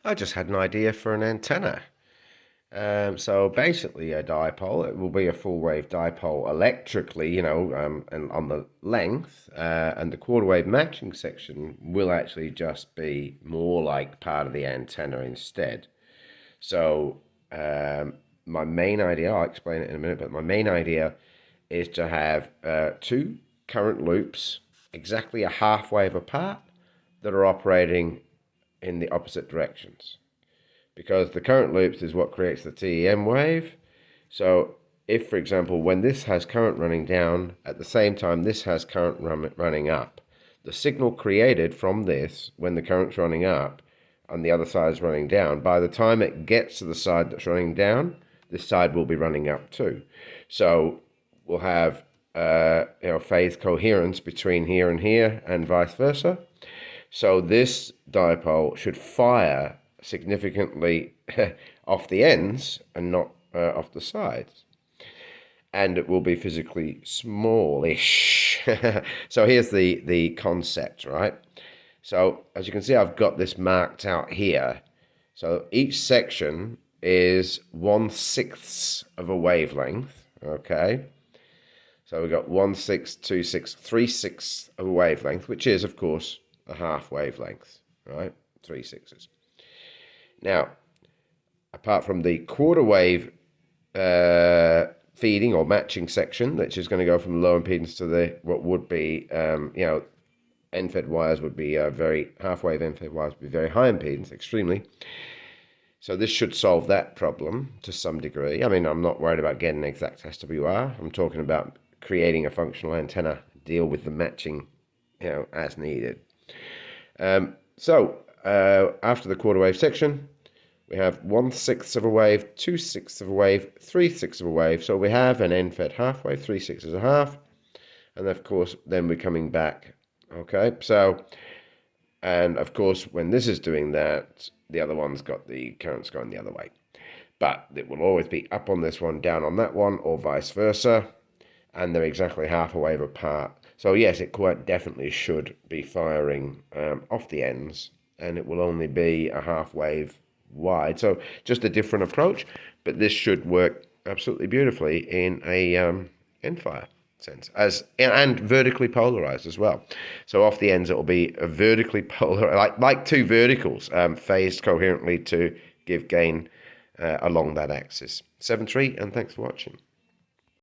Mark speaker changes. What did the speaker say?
Speaker 1: I just had an idea for an antenna. So basically, a dipole, it will be a full wave dipole electrically, and on the length, and the quarter wave matching section will actually just be more like part of the antenna instead. So, my main idea, I'll explain it in a minute, but my main idea is to have two current loops exactly a half wave apart that are operating in the opposite directions, because the current loops is what creates the TEM wave. So if, for example, when this has current running down, at the same time this has current running up, the signal created from this, when the current's running up and the other side is running down, by the time it gets to the side that's running down, this side will be running up too. So we'll have phase coherence between here and vice versa. So this dipole should fire significantly off the ends and not off the sides. And it will be physically smallish. So here's the concept, right? So as you can see, I've got this marked out here. So each section is 1/6 of a wavelength, okay? So we've got 1/6, 2/6, 3/6 of a wavelength, which is, of course, a half wavelength, right? 3/6. Now, apart from the quarter wave feeding or matching section, which is going to go from low impedance to the what would be, end-fed wires would be half wave end-fed wires would be very high impedance, extremely. So this should solve that problem to some degree. I mean, I'm not worried about getting an exact SWR. I'm talking about creating a functional antenna, deal with the matching, as needed. So after the quarter wave section, we have 1/6 of a wave, 2/6 of a wave, 3/6 of a wave. So we have an end-fed half wave, 3/6 is a half. And of course, then we're coming back. Okay, so, and of course, when this is doing that, the other one's got the currents going the other way. But it will always be up on this one, down on that one, or vice versa. And they're exactly half a wave apart. So yes, it quite definitely should be firing off the ends, and it will only be a half wave wide. So just a different approach, but this should work absolutely beautifully in a end fire sense, and vertically polarized as well. So off the ends, it will be a vertically polar, like two verticals, phased coherently to give gain along that axis. 7-3, and thanks for watching.